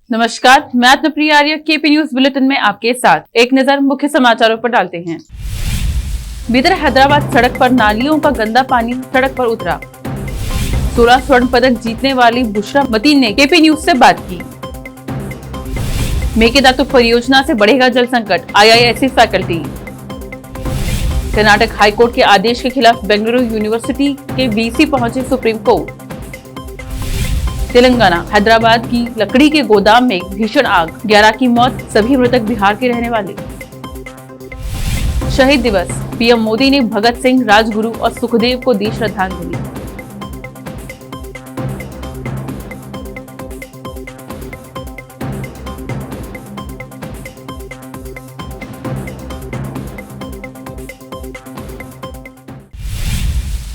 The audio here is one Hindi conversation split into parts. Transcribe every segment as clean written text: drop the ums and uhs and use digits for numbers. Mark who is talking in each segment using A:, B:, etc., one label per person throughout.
A: नमस्कार, मैं आत्मप्रिया आर्य केपी न्यूज बुलेटिन में आपके साथ एक नजर मुख्य समाचारों पर डालते हैं। बीदर हैदराबाद सड़क पर नालियों का गंदा पानी सड़क पर उतरा। 16 स्वर्ण पदक जीतने वाली बुशरा मतीन ने केपी न्यूज से बात की। मेकेदातु परियोजना से बढ़ेगा जल संकट, IISc फैकल्टी। कर्नाटक हाईकोर्ट के आदेश के खिलाफ बेंगलुरु यूनिवर्सिटी के VC पहुंचे सुप्रीम कोर्ट। तेलंगाना हैदराबाद की लकड़ी के गोदाम में भीषण आग, 11 की मौत, सभी मृतक बिहार के रहने वाले। शहीद दिवस, PM मोदी ने भगत सिंह, राजगुरु और सुखदेव को दी श्रद्धांजलि।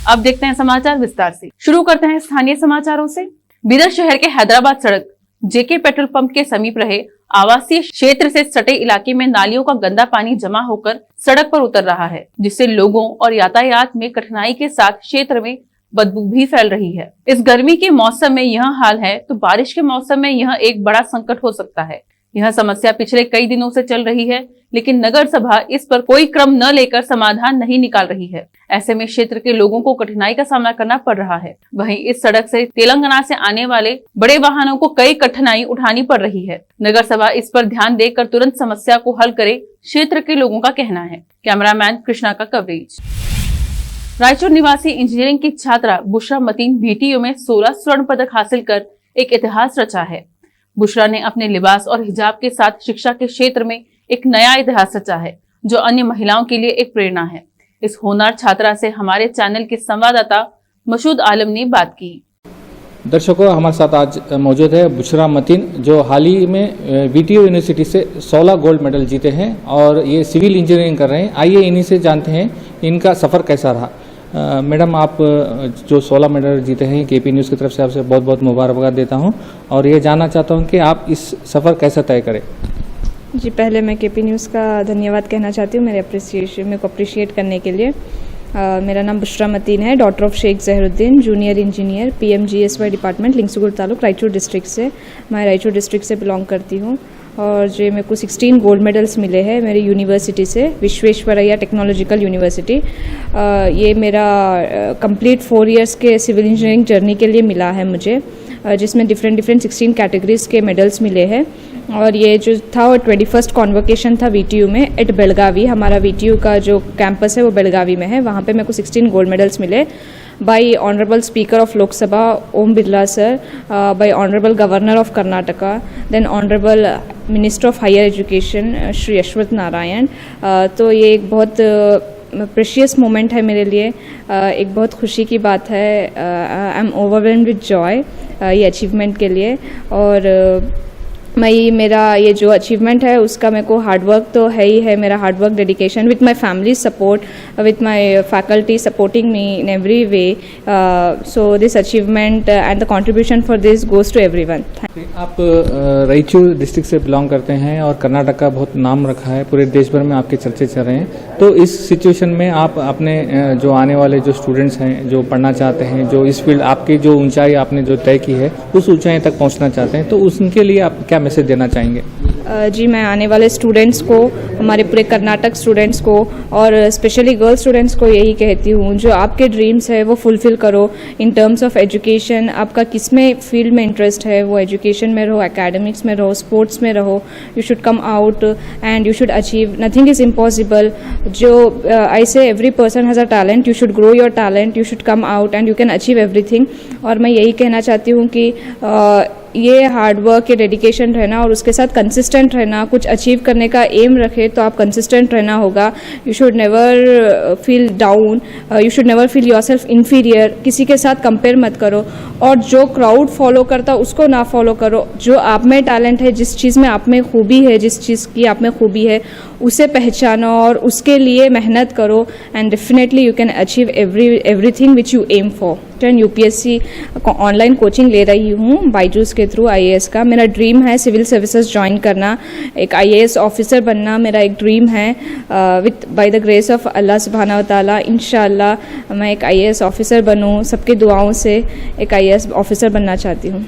A: अब देखते हैं समाचार विस्तार से। शुरू करते हैं स्थानीय समाचारों से। बीदर शहर के हैदराबाद सड़क JK पेट्रोल पंप के समीप रहे आवासीय क्षेत्र से सटे इलाके में नालियों का गंदा पानी जमा होकर सड़क पर उतर रहा है, जिससे लोगों और यातायात में कठिनाई के साथ क्षेत्र में बदबू भी फैल रही है। इस गर्मी के मौसम में यह हाल है तो बारिश के मौसम में यह एक बड़ा संकट हो सकता है। यह समस्या पिछले कई दिनों से चल रही है, लेकिन नगर सभा इस पर कोई क्रम न लेकर समाधान नहीं निकाल रही है। ऐसे में क्षेत्र के लोगों को कठिनाई का सामना करना पड़ रहा है। वहीं इस सड़क से तेलंगाना से आने वाले बड़े वाहनों को कई कठिनाई उठानी पड़ रही है। नगर सभा इस पर ध्यान देकर तुरंत समस्या को हल करे, क्षेत्र के लोगों का कहना है। कैमरामैन कृष्णा का कवरेज। रायचूर निवासी इंजीनियरिंग की छात्रा बुशरा मतीन VTU में 16 स्वर्ण पदक हासिल कर एक इतिहास रचा है। बुशरा ने अपने लिबास और हिजाब के साथ शिक्षा के क्षेत्र में एक नया इतिहास रचा है, जो अन्य महिलाओं के लिए एक प्रेरणा है। इस होनहार छात्रा से हमारे चैनल के संवाददाता मसूद आलम ने बात की।
B: दर्शकों, हमारे साथ आज मौजूद है बुशरा मतीन, जो हाल ही में VTU यूनिवर्सिटी से 16 गोल्ड मेडल जीते हैं और ये सिविल इंजीनियरिंग कर रहे हैं। आइए इन्हीं से जानते हैं इनका सफ़र कैसा रहा। मैडम, आप जो 16 मेडल जीते हैं, KP न्यूज़ की तरफ से आपसे बहुत बहुत मुबारकबाद देता हूं और ये जानना चाहता हूं कि आप इस सफ़र कैसे तय करें।
C: जी, पहले मैं KP न्यूज़ का धन्यवाद कहना चाहती हूँ मेरे को अप्रिशिएट करने के लिए। मेरा नाम बुशरा मतीन है, daughter of Sheikh Zaheeruddin, junior engineer, PMGSY department, Lingsugur taluk, Raichur district से। मैं रायचूर डिस्ट्रिक्ट से बिलोंग करती हूँ और जो मेरे को 16 गोल्ड मेडल्स मिले हैं मेरी यूनिवर्सिटी से, विश्वेश्वरैया टेक्नोलॉजिकल यूनिवर्सिटी। ये मेरा कंप्लीट 4 इयर्स के सिविल इंजीनियरिंग जर्नी के लिए मिला है मुझे, जिसमें डिफरेंट 16 कैटेगरीज के मेडल्स मिले हैं। और ये जो था वो 21st कॉन्वोकेशन था VTU में एट बेलगावी। हमारा VTU का जो कैंपस है वो बेलगावी में है। वहाँ पे मेरे को 16 गोल्ड मेडल्स मिले by honourable speaker of Lok Sabha Om Birla sir, by honourable governor of Karnataka, then honourable minister of higher education Shri Ashwath Narayan. तो ये एक बहुत प्रेशियस मोमेंट है मेरे लिए, एक बहुत खुशी की बात है। I am overwhelmed with Joy ये अचीवमेंट के लिए। और मेरा ये जो अचीवमेंट है उसका मेरे को हार्डवर्क तो है ही है, मेरा hard work, dedication with my family support, with my faculty supporting me in every way. So this achievement and the contribution for this goes to everyone.
B: आप रायचूर डिस्ट्रिक्ट से बिलोंग करते हैं और कर्नाटक का बहुत नाम रखा है, पूरे देश भर में आपके चर्चे चल रहे हैं। तो इस सिचुएशन में आप अपने जो आने वाले जो स्टूडेंट्स हैं, जो पढ़ना चाहते हैं, जो इस फील्ड आपकी जो ऊंचाई आपने जो तय की है उस ऊंचाई तक पहुंचना चाहते हैं, तो उनके लिए आप क्या मैसेज देना चाहेंगे?
C: जी, मैं आने वाले स्टूडेंट्स को, हमारे पूरे कर्नाटक स्टूडेंट्स को और स्पेशली गर्ल स्टूडेंट्स को यही कहती हूँ, जो आपके ड्रीम्स है वो फुलफिल करो इन टर्म्स ऑफ एजुकेशन। आपका किस में फील्ड में इंटरेस्ट है, वो एजुकेशन में रहो, एकेडमिक्स में रहो, स्पोर्ट्स में रहो। You should come out and you should achieve, nothing is impossible. जो आई से every person has a talent, you should grow your talent, you should come out and you can achieve everything. और मैं यही कहना चाहती हूँ कि ये हार्डवर्क, ये डेडिकेशन रहना और उसके साथ कंसिस्टेंट रहना, कुछ अचीव करने का एम रखे तो आप कंसिस्टेंट रहना होगा। You should never feel down, you should never feel yourself inferior, किसी के साथ कंपेयर मत करो और जो क्राउड फॉलो करता उसको ना फॉलो करो। जो आप में टैलेंट है, जिस चीज़ में आप में खूबी है, जिस चीज़ की आप में खूबी है उसे पहचानो और उसके लिए मेहनत करो and definitely you can achieve everything which you aim for. UPSC online coaching ले रही हूँ बायजूस के थ्रू IAS का। मेरा ड्रीम है सिविल सर्विसेज ज्वाइन करना, एक IAS ऑफिसर बनना मेरा एक ड्रीम है। With by the grace of Allah सुब्हाना व तआला इंशाअल्लाह मैं एक IAS ऑफिसर बनूँ। सबकी दुआओं से एक IAS ऑफिसर बनना चाहती हूँ।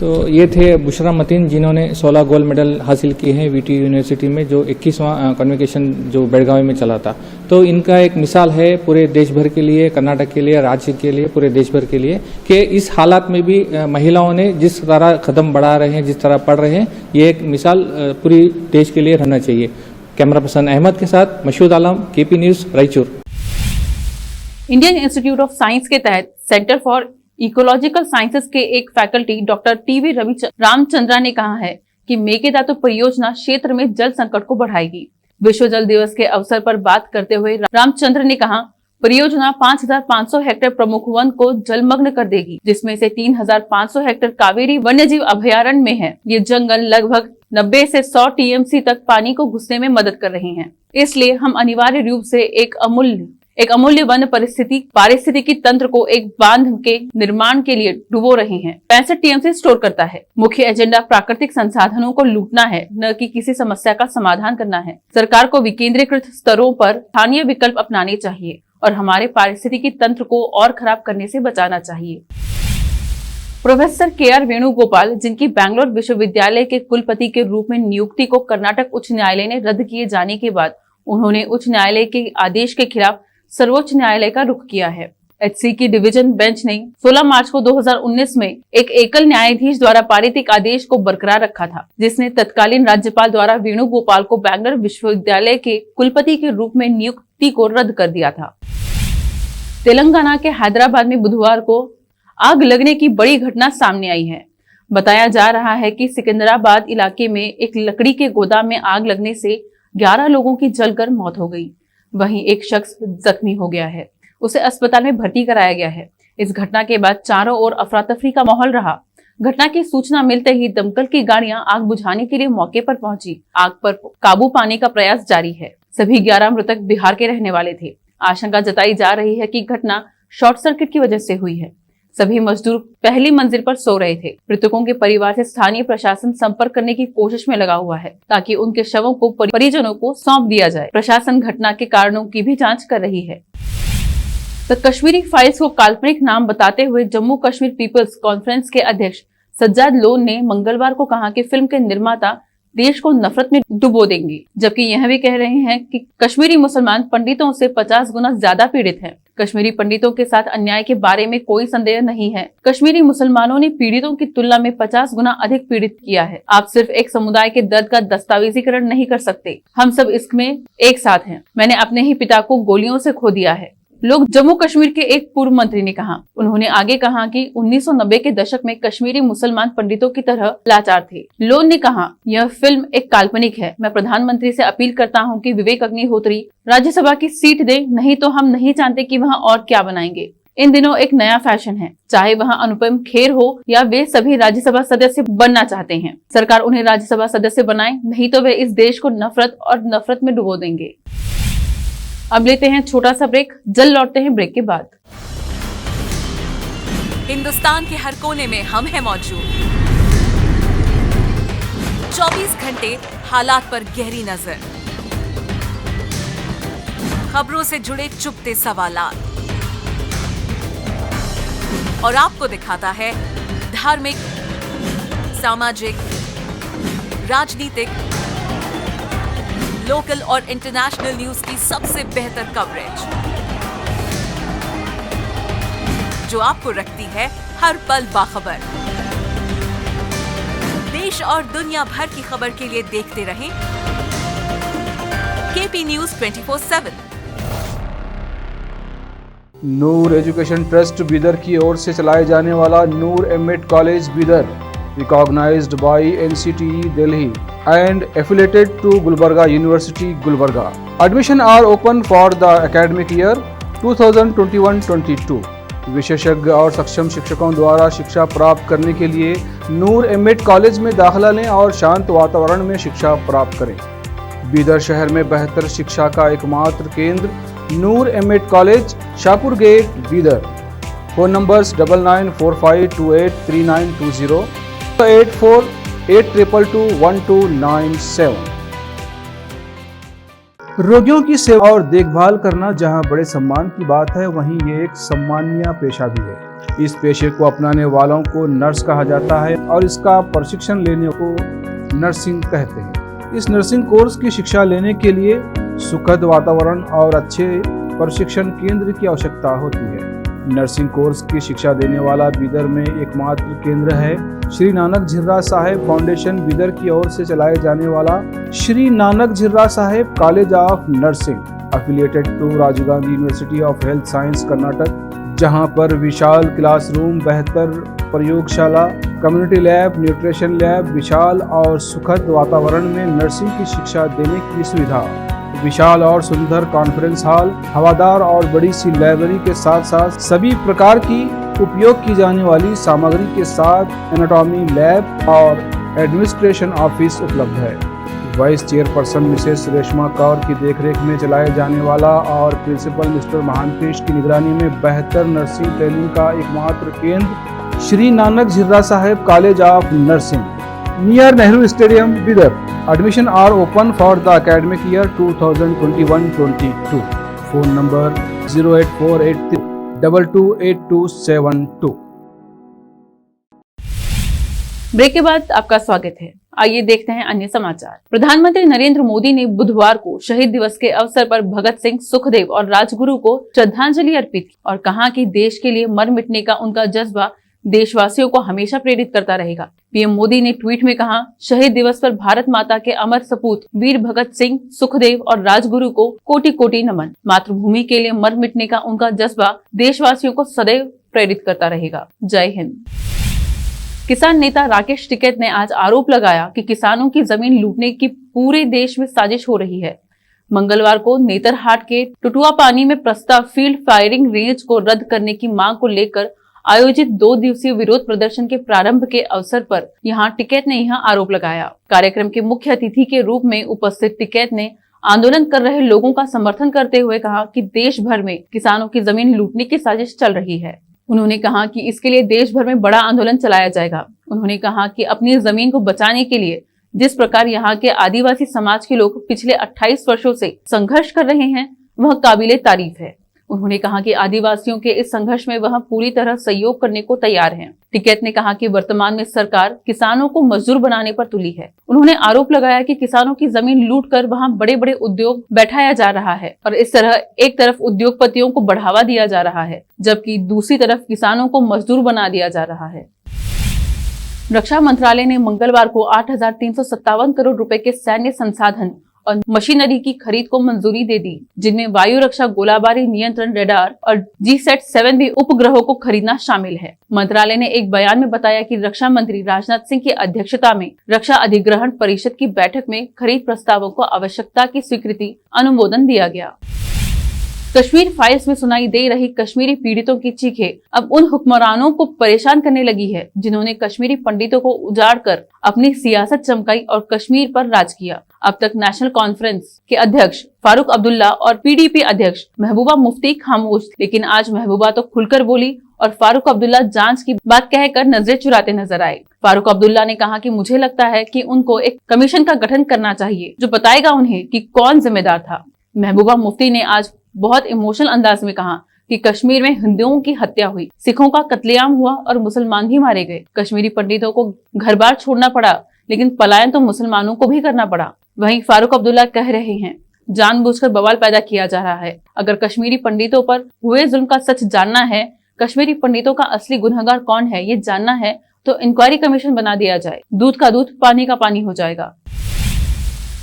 B: तो ये थे बुशरा मतीन जिन्होंने 16 गोल्ड मेडल हासिल किए हैं वीटीयू यूनिवर्सिटी में, जो 21वां कन्वोकेशन जो बेलगावी में चला था। तो इनका एक मिसाल है पूरे देश भर के लिए, कर्नाटक के लिए, राज्य के लिए, पूरे देश भर के लिए, कि इस हालात में भी महिलाओं ने जिस तरह कदम बढ़ा रहे हैं, जिस तरह पढ़ रहे हैं, ये एक मिसाल पूरी देश के लिए रहना चाहिए। कैमरा पर्सन अहमद के साथ Mashhood Alam, KP news, Raichur.
A: Indian Institute of Science के तहत सेंटर फॉर इकोलॉजिकल साइंसेज के एक फैकल्टी डॉक्टर टीवी रामचंद्रा ने कहा है कि मेकेदातु परियोजना क्षेत्र में जल संकट को बढ़ाएगी। विश्व जल दिवस के अवसर पर बात करते हुए रामचंद्र ने कहा, परियोजना 5,500 हेक्टेयर प्रमुख वन को जलमग्न कर देगी, जिसमें से 3,500 हेक्टेयर कावेरी वन्यजीव अभयारण्य में है। ये जंगल लगभग 90 से 100 टीएमसी तक पानी को घुसने में मदद कर रहे हैं। इसलिए हम अनिवार्य रूप से एक अमूल्य वन पारिस्थितिकी तंत्र को एक बांध के निर्माण के लिए डुबो रहे हैं। 65 टीएमसी स्टोर करता है। मुख्य एजेंडा प्राकृतिक संसाधनों को लूटना है, न कि किसी समस्या का समाधान करना है। सरकार को विकेंद्रीकृत स्तरों पर स्थानीय विकल्प अपनाने चाहिए और हमारे पारिस्थितिकी तंत्र को और खराब करने से बचाना चाहिए। प्रोफेसर KR वेणुगोपाल, जिनकी बैंगलोर विश्वविद्यालय के कुलपति के रूप में नियुक्ति को कर्नाटक उच्च न्यायालय ने रद्द किए जाने के बाद उन्होंने उच्च न्यायालय के आदेश के खिलाफ सर्वोच्च न्यायालय का रुख किया है। HC की डिवीजन बेंच ने 16 मार्च को 2019 में एक एकल न्यायाधीश द्वारा पारित एक आदेश को बरकरार रखा था, जिसने तत्कालीन राज्यपाल द्वारा वेणुगोपाल को बैंगलोर विश्वविद्यालय के कुलपति के रूप में नियुक्ति को रद्द कर दिया था। तेलंगाना के हैदराबाद में बुधवार को आग लगने की बड़ी घटना सामने आई है। बताया जा रहा है कि सिकंदराबाद इलाके में एक लकड़ी के गोदाम में आग लगने से 11 लोगों की जलकर मौत हो गई। वहीं एक शख्स जख्मी हो गया है, उसे अस्पताल में भर्ती कराया गया है। इस घटना के बाद चारों ओर अफरा तफरी का माहौल रहा। घटना की सूचना मिलते ही दमकल की गाड़ियां आग बुझाने के लिए मौके पर पहुंची। आग पर काबू पाने का प्रयास जारी है। सभी 11 मृतक बिहार के रहने वाले थे। आशंका जताई जा रही है कि घटना शॉर्ट सर्किट की वजह से हुई है। सभी मजदूर पहली मंजिल पर सो रहे थे। मृतकों के परिवार से स्थानीय प्रशासन संपर्क करने की कोशिश में लगा हुआ है, ताकि उनके शवों को परिजनों को सौंप दिया जाए। प्रशासन घटना के कारणों की भी जांच कर रही है। तो कश्मीरी फाइल्स को काल्पनिक नाम बताते हुए जम्मू कश्मीर पीपल्स कॉन्फ्रेंस के अध्यक्ष सज्जाद लोन ने मंगलवार को कहा कि फिल्म के निर्माता देश को नफरत में डुबो देंगे, जबकि यह भी कह रहे हैं कि कश्मीरी मुसलमान पंडितों से 50 गुना ज्यादा पीड़ित हैं। कश्मीरी पंडितों के साथ अन्याय के बारे में कोई संदेह नहीं है। कश्मीरी मुसलमानों ने पीड़ितों की तुलना में 50 गुना अधिक पीड़ित किया है। आप सिर्फ एक समुदाय के दर्द का दस्तावेजीकरण नहीं कर सकते। हम सब इसमें एक साथ हैं। मैंने अपने ही पिता को गोलियों से खो दिया है, लोग जम्मू कश्मीर के एक पूर्व मंत्री ने कहा। उन्होंने आगे कहा कि 1990 के दशक में कश्मीरी मुसलमान पंडितों की तरह लाचार थे। लोन ने कहा, यह फिल्म एक काल्पनिक है। मैं प्रधानमंत्री से अपील करता हूं कि विवेक अग्निहोत्री राज्यसभा की सीट दे, नहीं तो हम नहीं जानते कि वहां और क्या बनाएंगे। इन दिनों एक नया फैशन है, चाहे वहां अनुपम खेर हो या वे सभी राज्यसभा सदस्य बनना चाहते हैं। सरकार उन्हें राज्यसभा सदस्य बनाए, नहीं तो वे इस देश को नफरत में डुबो देंगे। अब लेते हैं छोटा सा ब्रेक, जल्द लौटते हैं ब्रेक के बाद।
D: हिंदुस्तान के हर कोने में हम हैं मौजूद। 24 घंटे हालात पर गहरी नजर, खबरों से जुड़े चुपते सवालात, और आपको दिखाता है धार्मिक, सामाजिक, राजनीतिक, लोकल और इंटरनेशनल न्यूज की सबसे बेहतर कवरेज, जो आपको रखती है हर पल बाखबर। देश और दुनिया भर की खबर के लिए देखते रहें KP news 24/7।
E: Noor education trust Bidar की ओर से चलाए जाने वाला Noor MEd college Bidar, recognized by NCTE Delhi and affiliated to Gulbarga University, Gulbarga. Admission are open for the academic year 2021-22. विशेषज्ञ और सक्षम शिक्षकों द्वारा शिक्षा प्राप्त करने के लिए नूर एमएड कॉलेज में दाखिला लें और शांत वातावरण में शिक्षा प्राप्त करें। बीदर शहर में बेहतर शिक्षा का एकमात्र केंद्र Noor MEd college, Shahpur gate, Bidar. Phone numbers 9945283920, 8482221297। रोगियों की सेवा और देखभाल करना जहां बड़े सम्मान की बात है, वहीं ये एक सम्मानीय पेशा भी है। इस पेशे को अपनाने वालों को नर्स कहा जाता है और इसका प्रशिक्षण लेने को नर्सिंग कहते हैं। इस नर्सिंग कोर्स की शिक्षा लेने के लिए सुखद वातावरण और अच्छे प्रशिक्षण केंद्र की आवश्यकता होती है। नर्सिंग कोर्स की शिक्षा देने वाला बीदर में एकमात्र केंद्र है। श्री नानक झिर्रा साहेब फाउंडेशन बीदर की ओर से चलाए जाने वाला Shri Nanak Jhirra Saheb college of nursing affiliated to Rajiv Gandhi university of health science Karnataka, जहां पर विशाल क्लासरूम, बेहतर प्रयोगशाला, कम्युनिटी लैब, न्यूट्रिशन लैब, विशाल और सुखद वातावरण में नर्सिंग की शिक्षा देने की सुविधा, विशाल और सुंदर कॉन्फ्रेंस हॉल, हवादार और बड़ी सी लाइब्रेरी के साथ साथ सभी प्रकार की उपयोग की जाने वाली सामग्री के साथ एनाटॉमी लैब और एडमिनिस्ट्रेशन ऑफिस उपलब्ध है। Vice chairperson Mrs Reshma Kaur की देखरेख में चलाए जाने वाला और प्रिंसिपल मिस्टर महांतेश की निगरानी में बेहतर नर्सिंग ट्रेनिंग का एकमात्र केंद्र Shri Nanak Jhirra Saheb college of nursing near Nehru stadium Bidar. Admission are open for the academic year 2021-22. Phone number 08483228272.
A: Break के बाद आपका स्वागत है। आइए देखते हैं अन्य समाचार। प्रधानमंत्री नरेंद्र मोदी ने बुधवार को शहीद दिवस के अवसर पर भगत सिंह, सुखदेव और राजगुरु को श्रद्धांजलि अर्पित की और कहा कि देश के लिए मर मिटने का उनका जज्बा देशवासियों को हमेशा प्रेरित करता रहेगा। पीएम मोदी ने ट्वीट में कहा, शहीद दिवस पर भारत माता के अमर सपूत वीर भगत सिंह, सुखदेव और राजगुरु को कोटि कोटि नमन। मातृभूमि के लिए मर मिटने का उनका जज्बा देशवासियों को सदैव प्रेरित करता रहेगा। जय हिंद। किसान नेता राकेश टिकैत ने आज आरोप लगाया कि किसानों की जमीन लूटने की पूरे देश में साजिश हो रही है। मंगलवार को नेतरहाट के टुटुआ पानी में प्रस्ताव फील्ड फायरिंग रेंज को रद्द करने की मांग को लेकर आयोजित 2 दिवसीय विरोध प्रदर्शन के प्रारंभ के अवसर पर यहां टिकैत ने यह आरोप लगाया। कार्यक्रम के मुख्य अतिथि के रूप में उपस्थित टिकैत ने आंदोलन कर रहे लोगों का समर्थन करते हुए कहा कि देश भर में किसानों की जमीन लूटने की साजिश चल रही है। उन्होंने कहा कि इसके लिए देश भर में बड़ा आंदोलन चलाया जाएगा। उन्होंने कहा कि अपनी जमीन को बचाने के लिए जिस प्रकार यहाँ के आदिवासी समाज के लोग पिछले 28 वर्षों से संघर्ष कर रहे हैं वह काबिले तारीफ है। उन्होंने कहा कि आदिवासियों के इस संघर्ष में वह पूरी तरह सहयोग करने को तैयार हैं। टिकैत ने कहा कि वर्तमान में सरकार किसानों को मजदूर बनाने पर तुली है। उन्होंने आरोप लगाया कि किसानों की जमीन लूटकर वहां बड़े बड़े उद्योग बैठाया जा रहा है और इस तरह एक तरफ उद्योगपतियों को बढ़ावा दिया जा रहा है जबकि दूसरी तरफ किसानों को मजदूर बना दिया जा रहा है। रक्षा मंत्रालय ने मंगलवार को 8,357 करोड़ रुपए के सैन्य संसाधन और मशीनरी की खरीद को मंजूरी दे दी, जिनमें वायु रक्षा गोलाबारी नियंत्रण रडार और G-7 उपग्रहों को खरीदना शामिल है। मंत्रालय ने एक बयान में बताया कि रक्षा मंत्री राजनाथ सिंह की अध्यक्षता में रक्षा अधिग्रहण परिषद की बैठक में खरीद प्रस्तावों को आवश्यकता की स्वीकृति अनुमोदन दिया गया। कश्मीर फाइल्स में सुनाई दे रही कश्मीरी पीड़ितों की चीखें अब उन हुक्मरानों को परेशान करने लगी है जिन्होंने कश्मीरी पंडितों को उजाड़कर अपनी सियासत चमकाई और कश्मीर पर राज किया। अब तक नेशनल कॉन्फ्रेंस के अध्यक्ष फारूक अब्दुल्ला और PDP अध्यक्ष महबूबा मुफ्ती खामोश, लेकिन आज महबूबा तो खुलकर बोली और फारूक अब्दुल्ला जांच की बात कहकर नजरें चुराते नजर आए। फारूक अब्दुल्ला ने कहा कि मुझे लगता है कि उनको एक कमीशन का गठन करना चाहिए जो बताएगा उन्हें कि कौन जिम्मेदार था। महबूबा मुफ्ती ने आज बहुत इमोशनल अंदाज में कहा कि कश्मीर में हिंदुओं की हत्या हुई, सिखों का कत्लेआम हुआ और मुसलमान भी मारे गए। कश्मीरी पंडितों को घर बार छोड़ना पड़ा, लेकिन पलायन तो मुसलमानों को भी करना पड़ा। वहीं फारूक अब्दुल्ला कह रहे हैं जानबूझकर बवाल पैदा किया जा रहा है। अगर कश्मीरी पंडितों पर हुए जुल्म का सच जानना है, कश्मीरी पंडितों का असली गुनहगार कौन है ये जानना है, तो इंक्वायरी कमीशन बना दिया जाए। दूध का दूध, पानी का पानी हो जाएगा।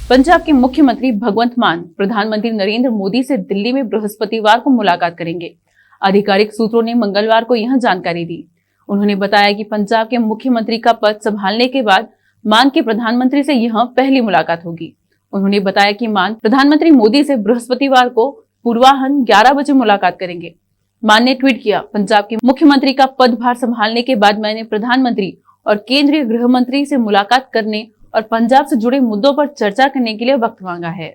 A: पंजाब के मुख्यमंत्री भगवंत मान प्रधानमंत्री नरेंद्र मोदी से दिल्ली में बृहस्पतिवार को मुलाकात करेंगे। आधिकारिक सूत्रों ने मंगलवार को यह जानकारी दी। उन्होंने बताया कि पंजाब के मुख्यमंत्री का पद संभालने के बाद मान की प्रधानमंत्री से यह पहली मुलाकात होगी। उन्होंने बताया कि मान प्रधानमंत्री मोदी से बृहस्पतिवार को पूर्वाह्न 11 बजे मुलाकात करेंगे। मान ने ट्वीट किया, पंजाब के मुख्यमंत्री का पदभार संभालने के बाद मैंने प्रधानमंत्री और केंद्रीय गृह मंत्री से मुलाकात करने और पंजाब से जुड़े मुद्दों पर चर्चा करने के लिए वक्त मांगा है।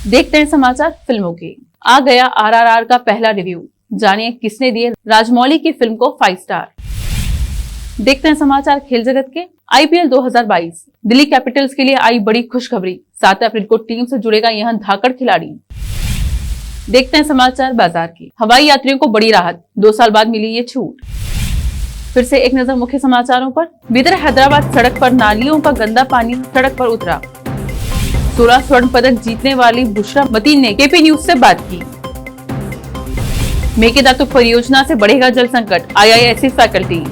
A: देखते हैं समाचार फिल्मों के। आ गया RRR का पहला रिव्यू, जानिए किसने दिए राजमौली की फिल्म को 5 स्टार। देखते हैं समाचार खेल जगत के। IPL 2022 दिल्ली कैपिटल्स के लिए आई बड़ी खुशखबरी। 7 अप्रैल को टीम से जुड़ेगा यह धाकड़ खिलाड़ी। देखते हैं समाचार बाजार की। हवाई यात्रियों को बड़ी राहत, 2 साल बाद मिली ये छूट। फिर से एक नजर मुख्य समाचारों पर। बीदर हैदराबाद सड़क पर नालियों का गंदा पानी सड़क पर उतरा। 16 स्वर्ण पदक जीतने वाली बुशरा मतीन ने केपी न्यूज से बात की। मेकेदातु परियोजना से बढ़ेगा जल संकट, IISc फैकल्टी।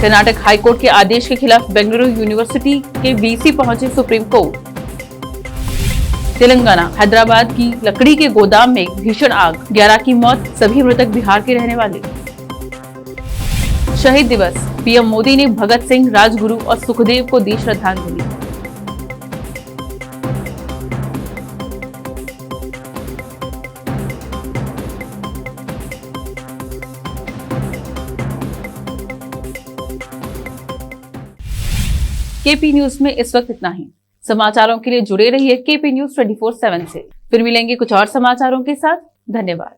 A: कर्नाटक हाईकोर्ट के आदेश के खिलाफ बेंगलुरु यूनिवर्सिटी के वीसी पहुंचे सुप्रीम कोर्ट। तेलंगाना हैदराबाद की लकड़ी के गोदाम में भीषण आग, 11 की मौत, सभी मृतक बिहार के रहने वाले। शहीद दिवस, पीएम मोदी ने भगत सिंह, राजगुरु और सुखदेव को दी श्रद्धांजलि। केपी न्यूज में इस वक्त इतना ही। समाचारों के लिए जुड़े रहिए केपी न्यूज 24/7 से। फिर मिलेंगे कुछ और समाचारों के साथ। धन्यवाद।